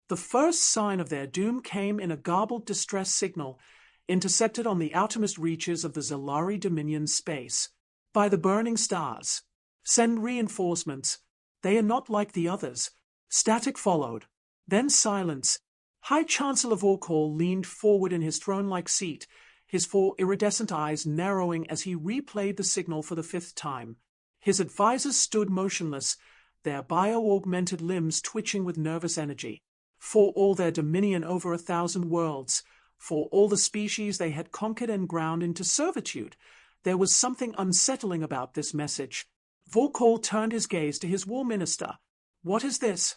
The first sign of their doom came in a garbled distress signal, intercepted on the outermost reaches of the Xelari Dominion space. By the burning stars. Send reinforcements. They are not like the others. Static followed. Then silence. High Chancellor Vorkal leaned forward in his throne-like seat, his four iridescent eyes narrowing as he replayed the signal for the 5th time. His advisors stood motionless, their bio-augmented limbs twitching with nervous energy. For all their dominion over 1,000 worlds, for all the species they had conquered and ground into servitude, there was something unsettling about this message. Vorkal turned his gaze to his war minister. "What is this?"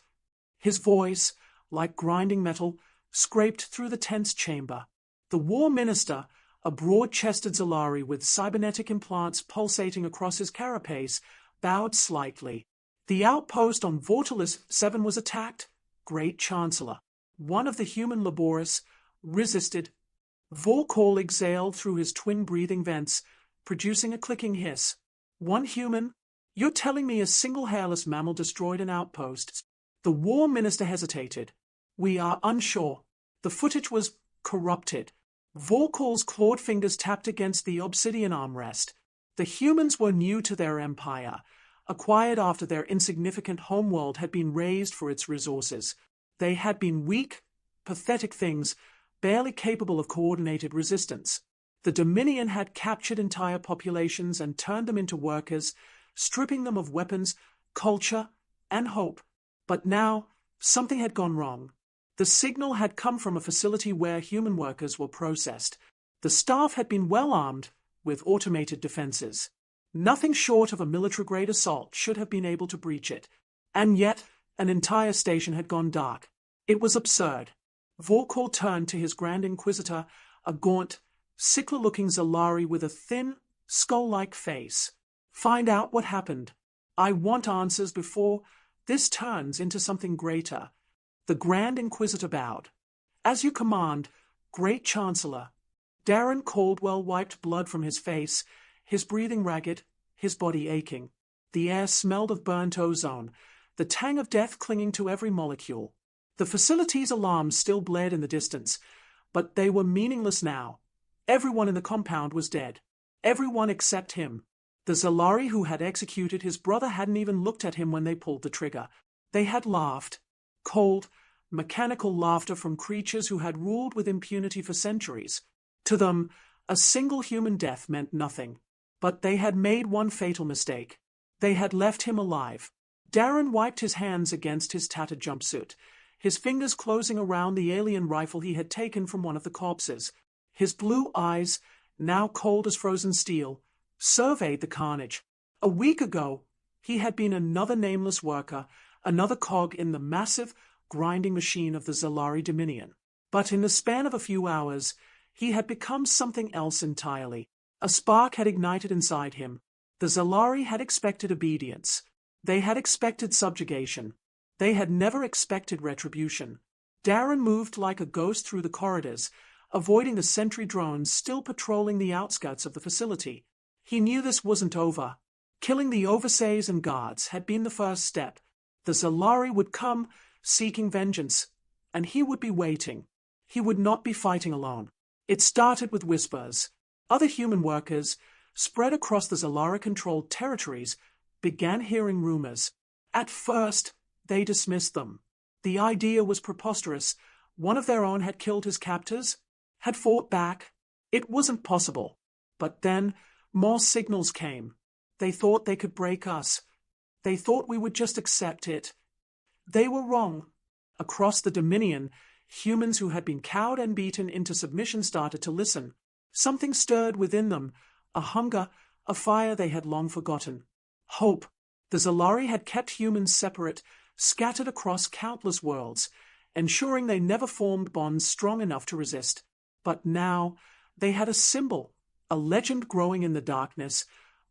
His voice, like grinding metal, scraped through the tense chamber. The war minister, a broad-chested Xelari with cybernetic implants pulsating across his carapace, bowed slightly. "The outpost on Vortalis 7 was attacked, Great Chancellor. One of the human Laboris resisted." Vorkal exhaled through his twin breathing vents, producing a clicking hiss. "One human? You're telling me a single hairless mammal destroyed an outpost?" The war minister hesitated. "We are unsure. The footage was corrupted." Vorkal's clawed fingers tapped against the obsidian armrest. The humans were new to their empire, acquired after their insignificant homeworld had been razed for its resources. They had been weak, pathetic things, barely capable of coordinated resistance. The Dominion had captured entire populations and turned them into workers, stripping them of weapons, culture, and hope. But now, something had gone wrong. The signal had come from a facility where human workers were processed. The staff had been well armed, with automated defenses. Nothing short of a military-grade assault should have been able to breach it. And yet, an entire station had gone dark. It was absurd. Vorkal turned to his Grand Inquisitor, a gaunt, sickly-looking Xelari with a thin, skull-like face. "Find out what happened. I want answers before this turns into something greater." The Grand Inquisitor bowed. "As you command, Great Chancellor." Darren Caldwell wiped blood from his face, his breathing ragged, his body aching. The air smelled of burnt ozone, the tang of death clinging to every molecule. The facility's alarms still blared in the distance, but they were meaningless now. Everyone in the compound was dead. Everyone except him. The Xelari who had executed his brother hadn't even looked at him when they pulled the trigger. They had laughed. Cold, mechanical laughter from creatures who had ruled with impunity for centuries. To them, a single human death meant nothing. But they had made one fatal mistake. They had left him alive. Darren wiped his hands against his tattered jumpsuit, his fingers closing around the alien rifle he had taken from one of the corpses. His blue eyes, now cold as frozen steel, surveyed the carnage. A week ago, he had been another nameless worker, another cog in the massive, grinding machine of the Xelari Dominion. But in the span of a few hours, he had become something else entirely. A spark had ignited inside him. The Xelari had expected obedience. They had expected subjugation. They had never expected retribution. Darren moved like a ghost through the corridors, avoiding the sentry drones still patrolling the outskirts of the facility. He knew this wasn't over. Killing the overseers and guards had been the first step. The Xelari would come, seeking vengeance, and he would be waiting. He would not be fighting alone. It started with whispers. Other human workers, spread across the Xelari-controlled territories, began hearing rumors. At first, they dismissed them. The idea was preposterous. One of their own had killed his captors, had fought back. It wasn't possible. But then, more signals came. They thought they could break us. They thought we would just accept it. They were wrong. Across the Dominion, humans who had been cowed and beaten into submission started to listen. Something stirred within them, a hunger, a fire they had long forgotten. Hope. The Xelari had kept humans separate, scattered across countless worlds, ensuring they never formed bonds strong enough to resist. But now, they had a symbol, a legend growing in the darkness,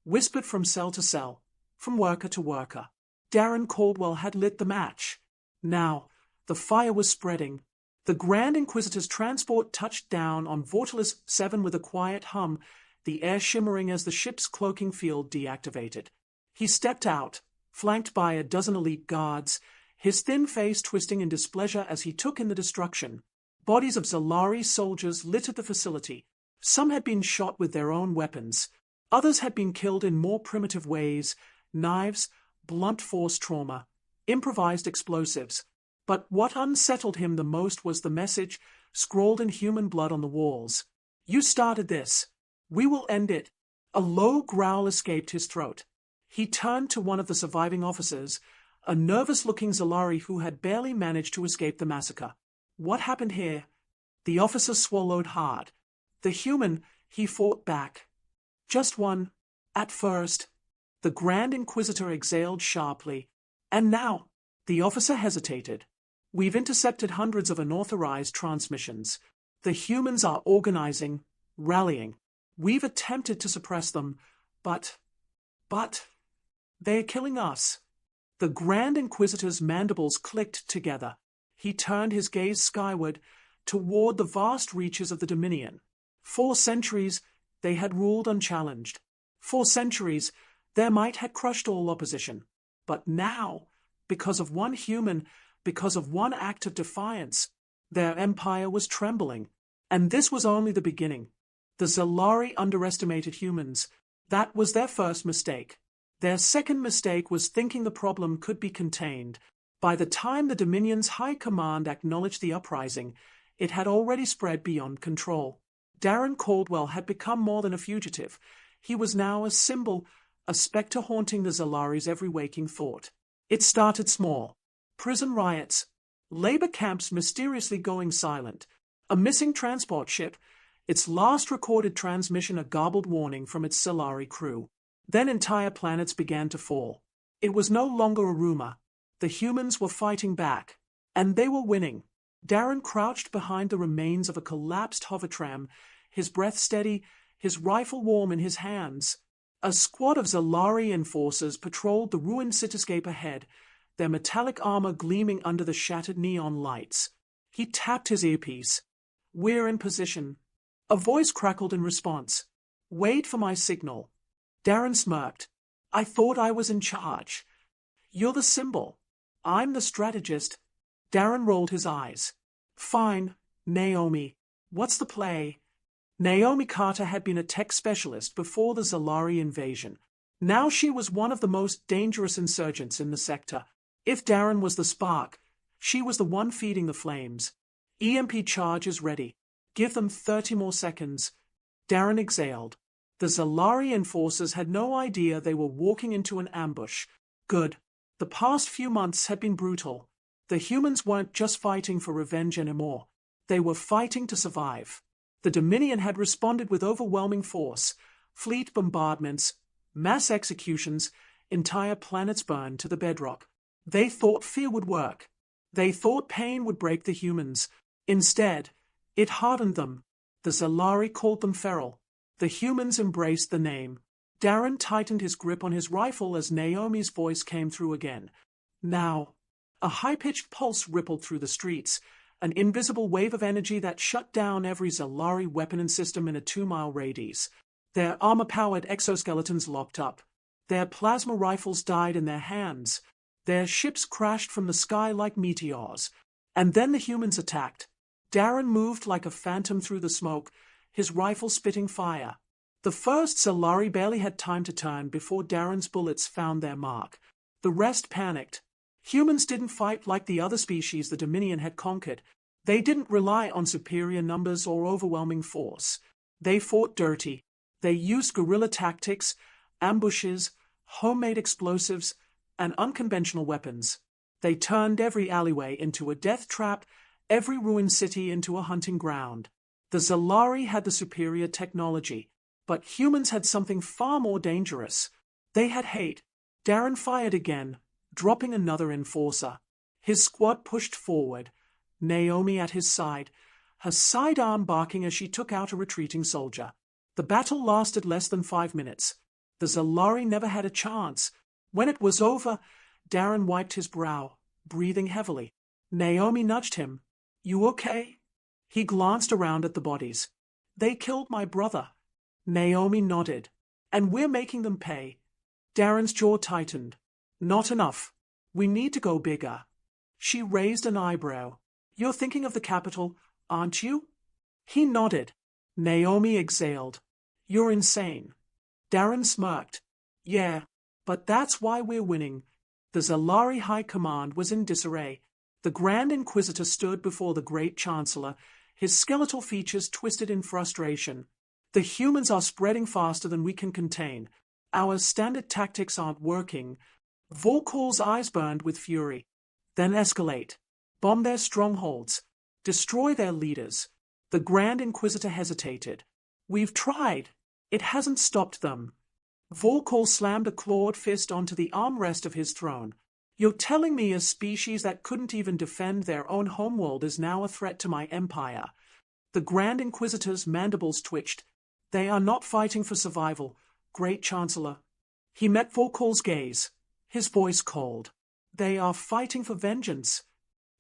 whispered from cell to cell, from worker to worker. Darren Caldwell had lit the match. Now, the fire was spreading. The Grand Inquisitor's transport touched down on Vortalis 7 with a quiet hum, the air shimmering as the ship's cloaking field deactivated. He stepped out, flanked by a dozen elite guards, his thin face twisting in displeasure as he took in the destruction. Bodies of Xelari soldiers littered the facility. Some had been shot with their own weapons. Others had been killed in more primitive ways: knives, blunt force trauma, improvised explosives. But what unsettled him the most was the message, scrawled in human blood on the walls. "You started this. We will end it." A low growl escaped his throat. He turned to one of the surviving officers, a nervous-looking Xelari who had barely managed to escape the massacre. "What happened here?" The officer swallowed hard. "The human," he fought back. "Just one. At first." The Grand Inquisitor exhaled sharply. "And now?" The officer hesitated. "We've intercepted hundreds of unauthorized transmissions. The humans are organizing, rallying. We've attempted to suppress them, but they're killing us." The Grand Inquisitor's mandibles clicked together. He turned his gaze skyward, toward the vast reaches of the Dominion. 4 centuries, they had ruled unchallenged. 4 centuries, their might had crushed all opposition. But now, because of one human, because of one act of defiance, their empire was trembling. And this was only the beginning. The Xelari underestimated humans. That was their first mistake. Their second mistake was thinking the problem could be contained. By the time the Dominion's high command acknowledged the uprising, it had already spread beyond control. Darren Caldwell had become more than a fugitive. He was now a symbol, a specter haunting the Xelari's every waking thought. It started small. Prison riots, labor camps mysteriously going silent, a missing transport ship, its last recorded transmission a garbled warning from its Xelari crew. Then entire planets began to fall. It was no longer a rumor. The humans were fighting back, and they were winning. Darren crouched behind the remains of a collapsed hovertram, his breath steady, his rifle warm in his hands. A squad of Xelari enforcers patrolled the ruined cityscape ahead, their metallic armor gleaming under the shattered neon lights. He tapped his earpiece. "We're in position." A voice crackled in response. "Wait for my signal." Darren smirked. "I thought I was in charge." "You're the symbol. I'm the strategist." Darren rolled his eyes. "Fine, Naomi. What's the play?" Naomi Carter had been a tech specialist before the Xelari invasion. Now she was one of the most dangerous insurgents in the sector. If Darren was the spark, she was the one feeding the flames. "EMP charge is ready. Give them 30 more seconds." Darren exhaled. The Xelari enforcers had no idea they were walking into an ambush. Good. The past few months had been brutal. The humans weren't just fighting for revenge anymore. They were fighting to survive. The Dominion had responded with overwhelming force. Fleet bombardments, mass executions, entire planets burned to the bedrock. They thought fear would work. They thought pain would break the humans. Instead, it hardened them. The Xelari called them feral. The humans embraced the name. Darren tightened his grip on his rifle as Naomi's voice came through again. "Now." A high-pitched pulse rippled through the streets, an invisible wave of energy that shut down every Xelari weapon and system in a 2-mile radius. Their armor-powered exoskeletons locked up. Their plasma rifles died in their hands. Their ships crashed from the sky like meteors. And then the humans attacked. Darren moved like a phantom through the smoke, his rifle spitting fire. The first Xelari barely had time to turn before Darren's bullets found their mark. The rest panicked. Humans didn't fight like the other species the Dominion had conquered. They didn't rely on superior numbers or overwhelming force. They fought dirty. They used guerrilla tactics, ambushes, homemade explosives, and unconventional weapons. They turned every alleyway into a death trap, every ruined city into a hunting ground. The Xelari had the superior technology, but humans had something far more dangerous. They had hate. Darren fired again, dropping another enforcer. His squad pushed forward, Naomi at his side, her sidearm barking as she took out a retreating soldier. The battle lasted less than 5 minutes. The Xelari never had a chance. When it was over, Darren wiped his brow, breathing heavily. Naomi nudged him. "You okay?" He glanced around at the bodies. "They killed my brother." Naomi nodded. "And we're making them pay." Darren's jaw tightened. "Not enough. We need to go bigger." She raised an eyebrow. You're thinking of the capital, aren't you? He nodded. Naomi exhaled. You're insane. Darren smirked. Yeah, but that's why we're winning. The Xelari High Command was in disarray. The Grand Inquisitor stood before the Great Chancellor, his skeletal features twisted in frustration. The humans are spreading faster than we can contain. Our standard tactics aren't working. Volkol's eyes burned with fury. Then escalate. Bomb their strongholds. Destroy their leaders. The Grand Inquisitor hesitated. We've tried. It hasn't stopped them. Volkol slammed a clawed fist onto the armrest of his throne. You're telling me a species that couldn't even defend their own homeworld is now a threat to my empire? The Grand Inquisitor's mandibles twitched. They are not fighting for survival, Great Chancellor. He met Volkol's gaze, his voice cold. They are fighting for vengeance.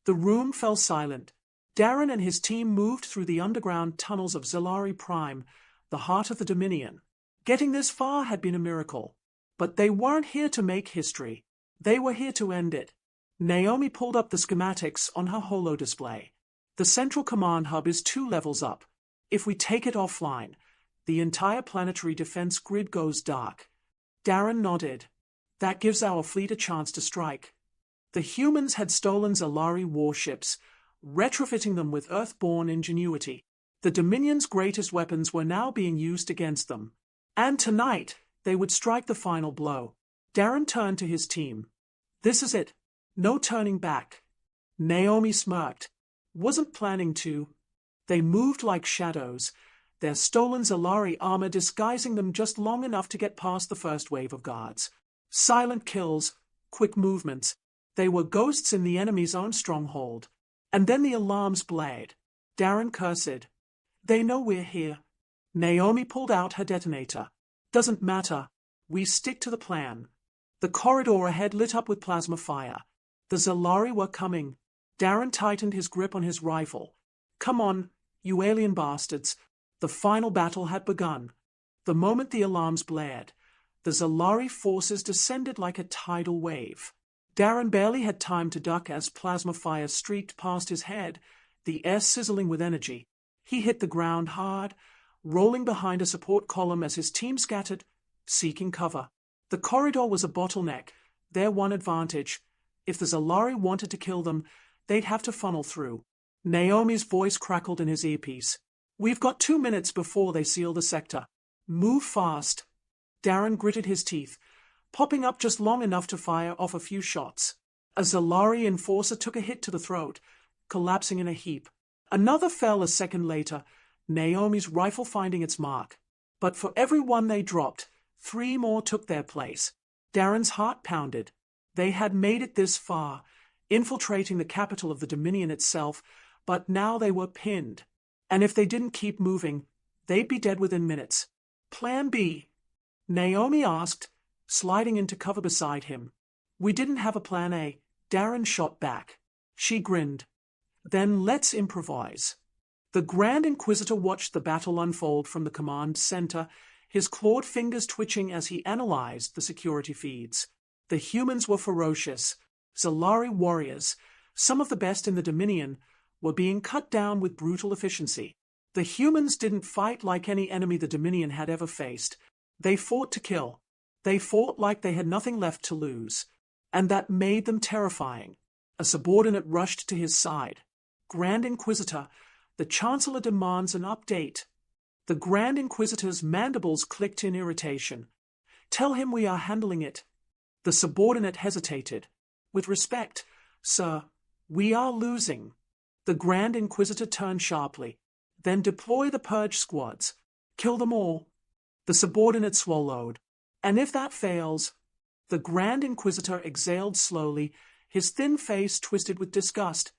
The room fell silent. Darren and his team moved through the underground tunnels of Xelari Prime, the heart of the Dominion. Getting this far had been a miracle. But they weren't here to make history. They were here to end it. Naomi pulled up the schematics on her holo display. The central command hub is 2 levels up. If we take it offline, the entire planetary defense grid goes dark. Darren nodded. That gives our fleet a chance to strike. The humans had stolen Xelari warships, retrofitting them with Earthborn ingenuity. The Dominion's greatest weapons were now being used against them. And tonight, they would strike the final blow. Darren turned to his team. This is it. No turning back. Naomi smirked. Wasn't planning to. They moved like shadows, their stolen Xelari armor disguising them just long enough to get past the first wave of guards. Silent kills, quick movements. They were ghosts in the enemy's own stronghold. And then the alarms blared. Darren cursed. They know we're here. Naomi pulled out her detonator. Doesn't matter. We stick to the plan. The corridor ahead lit up with plasma fire. The Xelari were coming. Darren tightened his grip on his rifle. Come on, you alien bastards. The final battle had begun. The moment the alarms blared, the Xelari forces descended like a tidal wave. Darren barely had time to duck as plasma fire streaked past his head, the air sizzling with energy. He hit the ground hard, rolling behind a support column as his team scattered, seeking cover. The corridor was a bottleneck, their one advantage. If the Xelari wanted to kill them, they'd have to funnel through. Naomi's voice crackled in his earpiece. We've got 2 minutes before they seal the sector. Move fast. Darren gritted his teeth, popping up just long enough to fire off a few shots. A Xelari enforcer took a hit to the throat, collapsing in a heap. Another fell a second later, Naomi's rifle finding its mark. But for every one they dropped, 3 more took their place. Darren's heart pounded. They had made it this far, infiltrating the capital of the Dominion itself, but now they were pinned. And if they didn't keep moving, they'd be dead within minutes. Plan B? Naomi asked, sliding into cover beside him. We didn't have a plan A, Darren shot back. She grinned. Then let's improvise. The Grand Inquisitor watched the battle unfold from the command center, his clawed fingers twitching as he analyzed the security feeds. The humans were ferocious. Xelari warriors, some of the best in the Dominion, were being cut down with brutal efficiency. The humans didn't fight like any enemy the Dominion had ever faced. They fought to kill. They fought like they had nothing left to lose. And that made them terrifying. A subordinate rushed to his side. Grand Inquisitor, the Chancellor demands an update. The Grand Inquisitor's mandibles clicked in irritation. Tell him we are handling it. The subordinate hesitated. With respect, sir, we are losing. The Grand Inquisitor turned sharply. Then deploy the purge squads. Kill them all. The subordinate swallowed. And if that fails... The Grand Inquisitor exhaled slowly, his thin face twisted with disgust.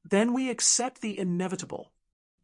Then we accept the inevitable.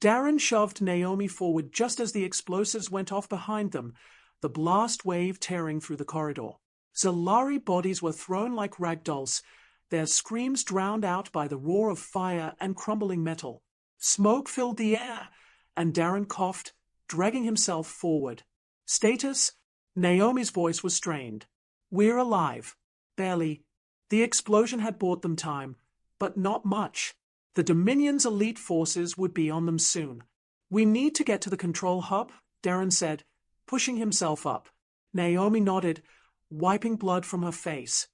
Darren shoved Naomi forward just as the explosives went off behind them, the blast wave tearing through the corridor. Xelari bodies were thrown like ragdolls, their screams drowned out by the roar of fire and crumbling metal. Smoke filled the air, and Darren coughed, dragging himself forward. Status? Naomi's voice was strained. We're alive. Barely. The explosion had bought them time. but not much. The Dominion's elite forces would be on them soon. We need to get to the control hub, Darren said, pushing himself up. Naomi nodded, wiping blood from her face.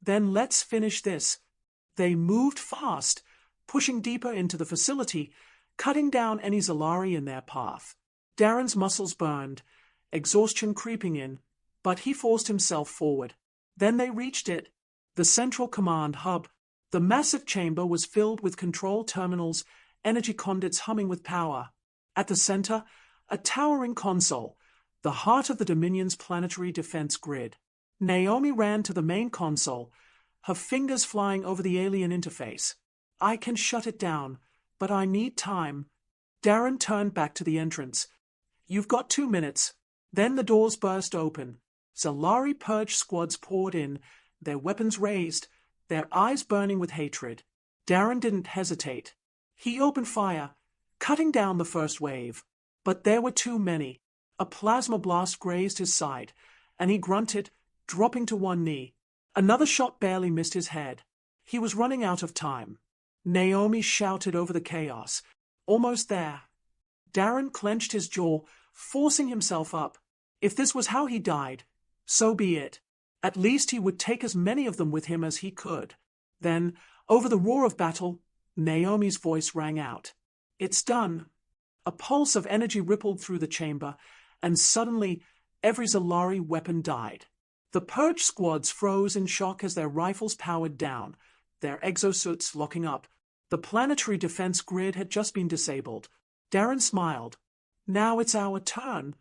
Then let's finish this. They moved fast, pushing deeper into the facility, cutting down any Xelari in their path. Darren's muscles burned, exhaustion creeping in, but he forced himself forward. Then they reached it, the central command hub. The massive chamber was filled with control terminals, energy conduits humming with power. At the center, a towering console, the heart of the Dominion's planetary defense grid. Naomi ran to the main console, her fingers flying over the alien interface. I can shut it down, but I need time. Darren turned back to the entrance. You've got 2 minutes. Then the doors burst open. Xelari purge squads poured in, their weapons raised, their eyes burning with hatred. Darren didn't hesitate. He opened fire, cutting down the first wave. But there were too many. A plasma blast grazed his side, and he grunted, dropping to one knee. Another shot barely missed his head. He was running out of time. Naomi shouted over the chaos. Almost there. Darren clenched his jaw, forcing himself up. If this was how he died, so be it. At least he would take as many of them with him as he could. Then, over the roar of battle, Naomi's voice rang out. It's done. A pulse of energy rippled through the chamber, and suddenly every Xelari weapon died. The purge squads froze in shock as their rifles powered down, their exosuits locking up. The planetary defense grid had just been disabled. Darren smiled. Now it's our turn.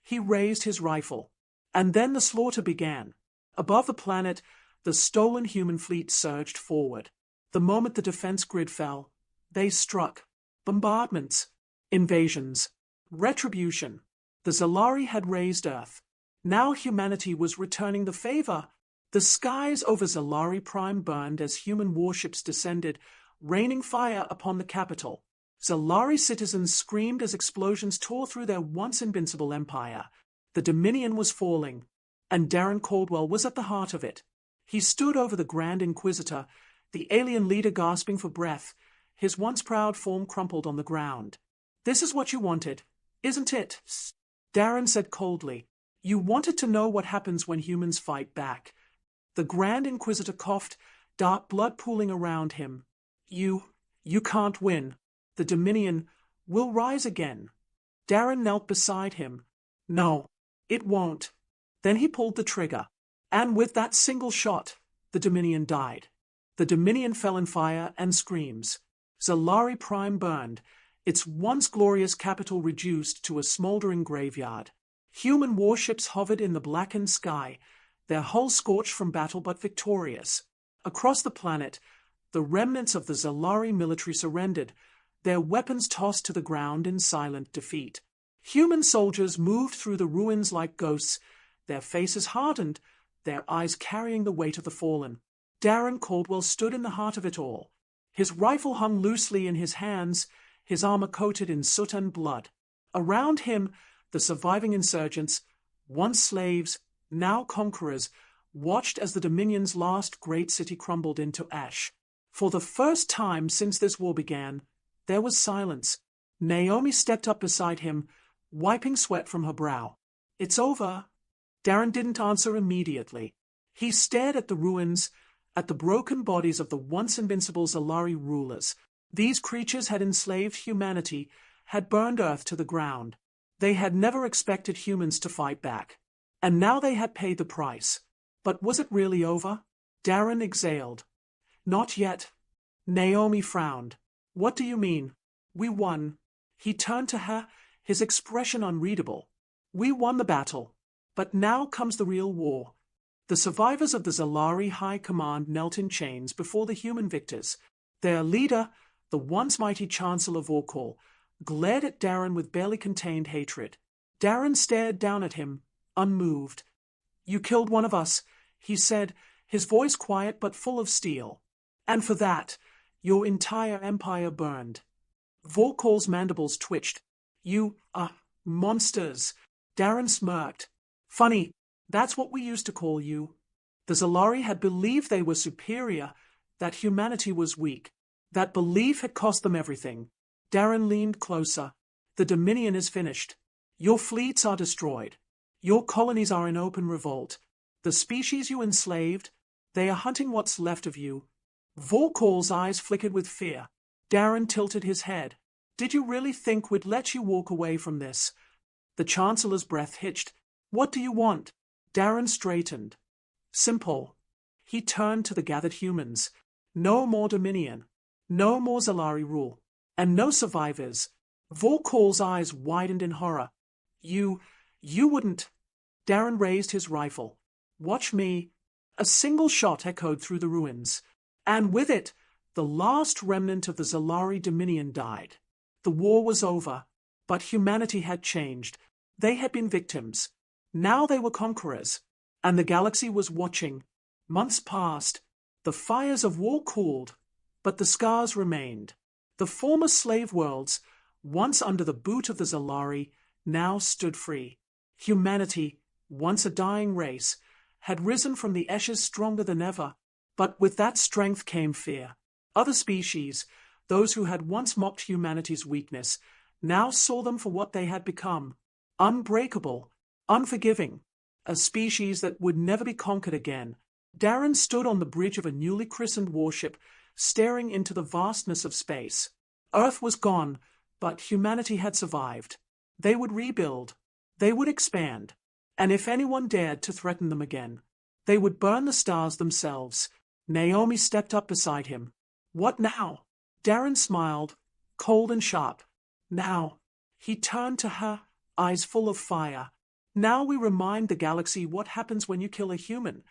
He raised his rifle. And then the slaughter began. Above the planet, the stolen human fleet surged forward. The moment the defense grid fell, they struck. Bombardments, invasions, retribution. The Xelari had raised Earth. Now humanity was returning the favor. The skies over Xelari Prime burned as human warships descended, raining fire upon the capital. Xelari citizens screamed as explosions tore through their once invincible empire. The Dominion was falling, and Darren Caldwell was at the heart of it. He stood over the Grand Inquisitor, the alien leader gasping for breath, his once proud form crumpled on the ground. This is what you wanted, isn't it? Darren said coldly. You wanted to know what happens when humans fight back. The Grand Inquisitor coughed, dark blood pooling around him. You can't win. The Dominion will rise again. Darren knelt beside him. No, it won't. Then he pulled the trigger. And with that single shot, the Dominion died. The Dominion fell in fire and screams. Xelari Prime burned, its once glorious capital reduced to a smoldering graveyard. Human warships hovered in the blackened sky, their hulls scorched from battle but victorious. Across the planet, the remnants of the Xelari military surrendered, their weapons tossed to the ground in silent defeat. Human soldiers moved through the ruins like ghosts, their faces hardened, their eyes carrying the weight of the fallen. Darren Caldwell stood in the heart of it all. His rifle hung loosely in his hands, his armor coated in soot and blood. Around him, the surviving insurgents, once slaves, now conquerors, watched as the Dominion's last great city crumbled into ash. For the first time since this war began, there was silence. Naomi stepped up beside him, wiping sweat from her brow. It's over. Darren didn't answer immediately. He stared at the ruins, at the broken bodies of the once invincible Xelari rulers. These creatures had enslaved humanity, had burned Earth to the ground. They had never expected humans to fight back. And now they had paid the price. But was it really over? Darren exhaled. Not yet. Naomi frowned. What do you mean? We won. He turned to her, his expression unreadable. We won the battle. But now comes the real war. The survivors of the Xelari High Command knelt in chains before the human victors. Their leader, the once mighty Chancellor Vorkal, glared at Darren with barely contained hatred. Darren stared down at him, unmoved. You killed one of us, he said, his voice quiet but full of steel. And for that, your entire empire burned. Vorkal's mandibles twitched. You are monsters. Darren smirked. Funny, that's what we used to call you. The Xelari had believed they were superior, that humanity was weak. That belief had cost them everything. Darren leaned closer. The Dominion is finished. Your fleets are destroyed. Your colonies are in open revolt. The species you enslaved, they are hunting what's left of you. Vorkal's eyes flickered with fear. Darren tilted his head. Did you really think we'd let you walk away from this? The Chancellor's breath hitched. What do you want? Darren straightened. Simple. He turned to the gathered humans. No more Dominion. No more Xelari rule. And no survivors. Vorkal's eyes widened in horror. You wouldn't. Darren raised his rifle. Watch me. A single shot echoed through the ruins. And with it, the last remnant of the Xelari Dominion died. The war was over, but humanity had changed. They had been victims. Now they were conquerors. And the galaxy was watching. Months passed. The fires of war cooled, but the scars remained. The former slave worlds, once under the boot of the Xelari, now stood free. Humanity, once a dying race, had risen from the ashes stronger than ever. But with that strength came fear. Other species, those who had once mocked humanity's weakness, now saw them for what they had become. Unbreakable, unforgiving, a species that would never be conquered again. Darren stood on the bridge of a newly christened warship, staring into the vastness of space. Earth was gone, but humanity had survived. They would rebuild. They would expand. And if anyone dared to threaten them again, they would burn the stars themselves. Naomi stepped up beside him. What now? Darren smiled, cold and sharp. Now. He turned to her, eyes full of fire. Now we remind the galaxy what happens when you kill a human.